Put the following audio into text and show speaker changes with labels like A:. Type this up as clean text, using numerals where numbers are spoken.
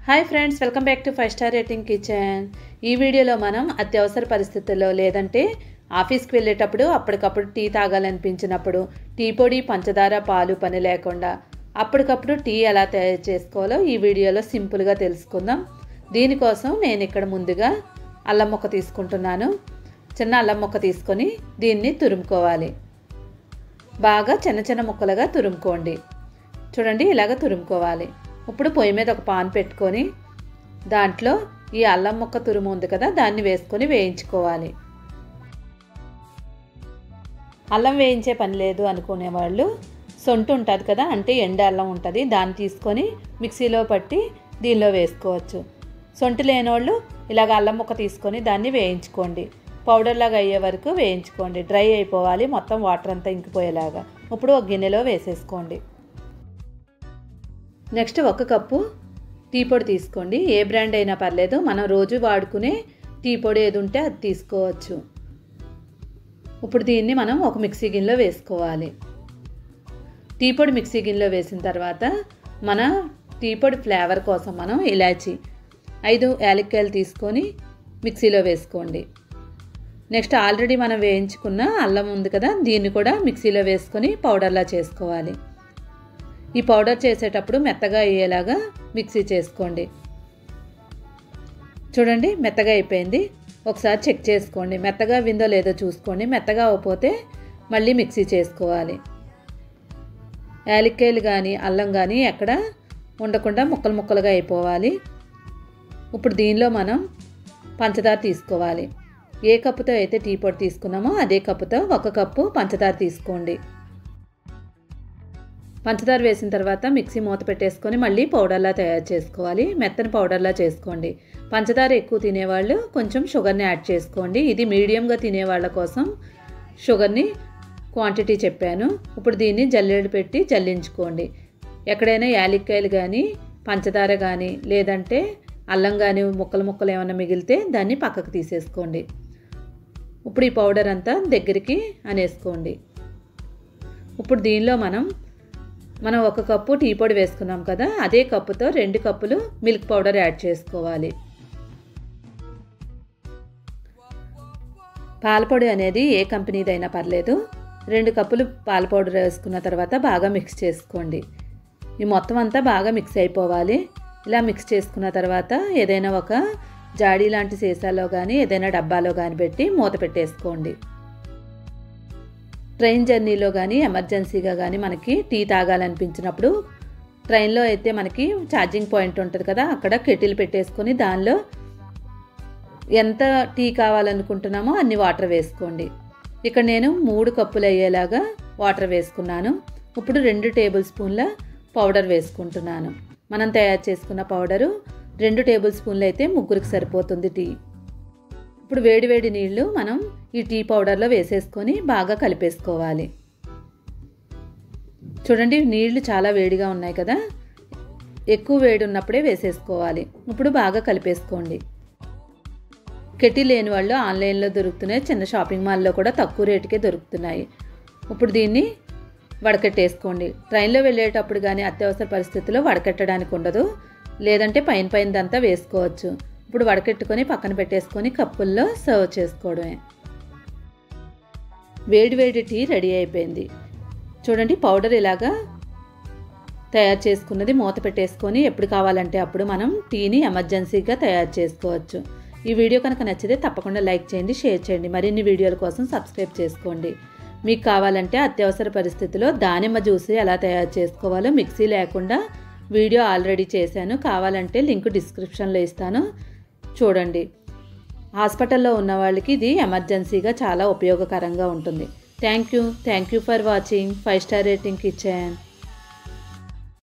A: Hi friends, welcome back to 5 star rating kitchen. ఈ వీడియోలో మనం అత్యవసర పరిస్థితుల్లో లేదంటే ఆఫీస్కి వెళ్ళేటప్పుడు అప్పటికప్పుడు టీ తాగాలనిపించినప్పుడు టీ పొడి, పంచదార, పాలు పని లేకుండా అప్పటికప్పుడు టీ ఎలా తయారు చేసుకోవాలో ఈ వీడియోలో సింపుల్గా తెలుసుకుందాం. దీనికోసం నేను ఇక్కడ ముందుగా అల్లం ముక్క తీసుకుంటున్నాను. చిన్న అల్లం ముక్క తీసుకొని దీన్ని తురుముకోవాలి. బాగా చిన్న చిన్న ముక్కలుగా తురుముకోండి. చూడండి, ఇలాగ తురుముకోవాలి. ఇప్పుడు పొయ్యి మీద ఒక పాన్ పెట్టుకొని దాంట్లో ఈ అల్లం ముక్క తురుము ఉంది కదా, దాన్ని వేసుకొని వేయించుకోవాలి. అల్లం వేయించే పని లేదు అనుకునేవాళ్ళు సొంటు ఉంటుంది కదా, అంటే ఎండ అల్లం ఉంటుంది, దాన్ని తీసుకొని మిక్సీలో పట్టి దీనిలో వేసుకోవచ్చు. సొంటు లేనోళ్ళు ఇలాగ అల్లం ముక్క తీసుకొని దాన్ని వేయించుకోండి. పౌడర్ లాగా అయ్యే వరకు వేయించుకోండి. డ్రై అయిపోవాలి, మొత్తం వాటర్ అంతా ఇంకిపోయేలాగా. ఇప్పుడు ఒక గిన్నెలో వేసేసుకోండి. నెక్స్ట్ 1 కప్పు టీ పొడి తీసుకోండి. ఏ బ్రాండ్ అయినా పర్లేదు, మనం రోజు వాడుకునే టీ పొడి ఏది ఉంటే అది తీసుకోవచ్చు. ఇప్పుడు దీన్ని మనం ఒక మిక్సీ గిన్నెలో వేసుకోవాలి. టీ పొడి మిక్సీ గిన్నెలో వేసిన తర్వాత మన టీ పొడి ఫ్లేవర్ కోసం మనం ఇలాచి 5 యాలక్కాయలు తీసుకొని మిక్సీలో వేసుకోండి. నెక్స్ట్ ఆల్రెడీ మనం వేయించుకున్న అల్లం ఉంది కదా, దీన్ని కూడా మిక్సీలో వేసుకొని పౌడర్లా చేసుకోవాలి. ఈ పౌడర్ చేసేటప్పుడు మెత్తగా అయ్యేలాగా మిక్సీ చేసుకోండి. చూడండి, మెత్తగా అయిపోయింది. ఒకసారి చెక్ చేసుకోండి, మెత్తగా అయిందో లేదో చూసుకోండి. మెత్తగా అవ్వకపోతే మళ్ళీ మిక్సీ చేసుకోవాలి. యాలక్కాయలు కానీ అల్లం కానీ ఎక్కడ ఉండకుండా ముక్కలు ముక్కలుగా అయిపోవాలి. ఇప్పుడు దీనిలో మనం పంచదార తీసుకోవాలి. ఏ కప్పుతో అయితే టీ పొడి తీసుకున్నామో అదే కప్పుతో 1 కప్పు పంచదార తీసుకోండి. పంచదార వేసిన తర్వాత మిక్సీ మూత పెట్టేసుకొని మళ్ళీ పౌడర్లా తయారు చేసుకోవాలి. మెత్తని పౌడర్లా చేసుకోండి. పంచదార ఎక్కువ తినేవాళ్ళు కొంచెం షుగర్ని యాడ్ చేసుకోండి. ఇది మీడియంగా తినేవాళ్ళ కోసం షుగర్ని క్వాంటిటీ చెప్పాను. ఇప్పుడు దీన్ని జల్లెడ పెట్టి జల్లించుకోండి. ఎక్కడైనా యాలక్కాయలు కానీ పంచదార కానీ లేదంటే అల్లం కానీ ముక్కలు ముక్కలు ఏమైనా మిగిలితే దాన్ని పక్కకు తీసేసుకోండి. ఇప్పుడు ఈ పౌడర్ అంతా దగ్గరికి అనేసుకోండి. ఇప్పుడు దీనిలో మనం 1 కప్పు టీ పొడి వేసుకున్నాం కదా, అదే కప్పుతో 2 కప్పులు మిల్క్ పౌడర్ యాడ్ చేసుకోవాలి. పాలపొడి అనేది ఏ కంపెనీదైనా పర్లేదు. 2 కప్పులు పాల పౌడర్ వేసుకున్న తర్వాత బాగా మిక్స్ చేసుకోండి. ఈ మొత్తం అంతా బాగా మిక్స్ అయిపోవాలి. ఇలా మిక్స్ చేసుకున్న తర్వాత ఏదైనా ఒక జాడీ లాంటి సీసాలో కానీ ఏదైనా డబ్బాలో కానీ పెట్టి మూత పెట్టేసుకోండి. ట్రైన్ జర్నీలో కానీ ఎమర్జెన్సీగా కానీ మనకి టీ తాగాలనిపించినప్పుడు ట్రైన్లో అయితే మనకి ఛార్జింగ్ పాయింట్ ఉంటుంది కదా, అక్కడ కెటిల్ పెట్టేసుకొని దానిలో ఎంత టీ కావాలనుకుంటున్నామో అన్ని వాటర్ వేసుకోండి. ఇక్కడ నేను 3 కప్పులు అయ్యేలాగా వాటర్ వేసుకున్నాను. ఇప్పుడు 2 టేబుల్ స్పూన్ల పౌడర్ వేసుకుంటున్నాను. మనం తయారు చేసుకున్న పౌడరు 2 టేబుల్ స్పూన్లు అయితే ముగ్గురికి సరిపోతుంది టీ. ఇప్పుడు వేడివేడి నీళ్లు మనం ఈ టీ పౌడర్లో వేసేసుకొని బాగా కలిపేసుకోవాలి. చూడండి, నీళ్లు చాలా వేడిగా ఉన్నాయి కదా, ఎక్కువ వేడి ఉన్నప్పుడే వేసేసుకోవాలి. ఇప్పుడు బాగా కలిపేసుకోండి. కెటిల్ లేని వాళ్ళు ఆన్లైన్లో దొరుకుతున్నాయి, చిన్న షాపింగ్ మాల్లో కూడా తక్కువ రేటుకే దొరుకుతున్నాయి. ఇప్పుడు దీన్ని వడకట్టేసుకోండి. ట్రైన్లో వెళ్ళేటప్పుడు కానీ అత్యవసర పరిస్థితుల్లో వడకట్టడానికి ఉండదు, లేదంటే పైనదంతా వేసుకోవచ్చు. ఇప్పుడు వడకెట్టుకొని పక్కన పెట్టేసుకొని కప్పుల్లో సర్వ్ చేసుకోవడమే. వేడి టీ రెడీ అయిపోయింది. చూడండి, పౌడర్ ఇలాగా తయారు చేసుకున్నది మూత పెట్టేసుకొని ఎప్పుడు కావాలంటే అప్పుడు మనం టీని ఎమర్జెన్సీగా తయారు చేసుకోవచ్చు. ఈ వీడియో కనుక నచ్చితే తప్పకుండా లైక్ చేయండి, షేర్ చేయండి. మరిన్ని వీడియోల కోసం సబ్స్క్రైబ్ చేసుకోండి. మీకు కావాలంటే అత్యవసర పరిస్థితిలో దానిమ్మ జ్యూస్ ఎలా తయారు చేసుకోవాలో మిక్సీ లేకుండా వీడియో ఆల్రెడీ చేశాను. కావాలంటే లింక్ డిస్క్రిప్షన్లో ఇస్తాను, చూడండి. హాస్పిటల్లో ఉన్న వాళ్ళకి ఇది ఎమర్జెన్సీగా చాలా ఉపయోగకరంగా ఉంటుంది. Thank you for watching 5 star rating kitchen.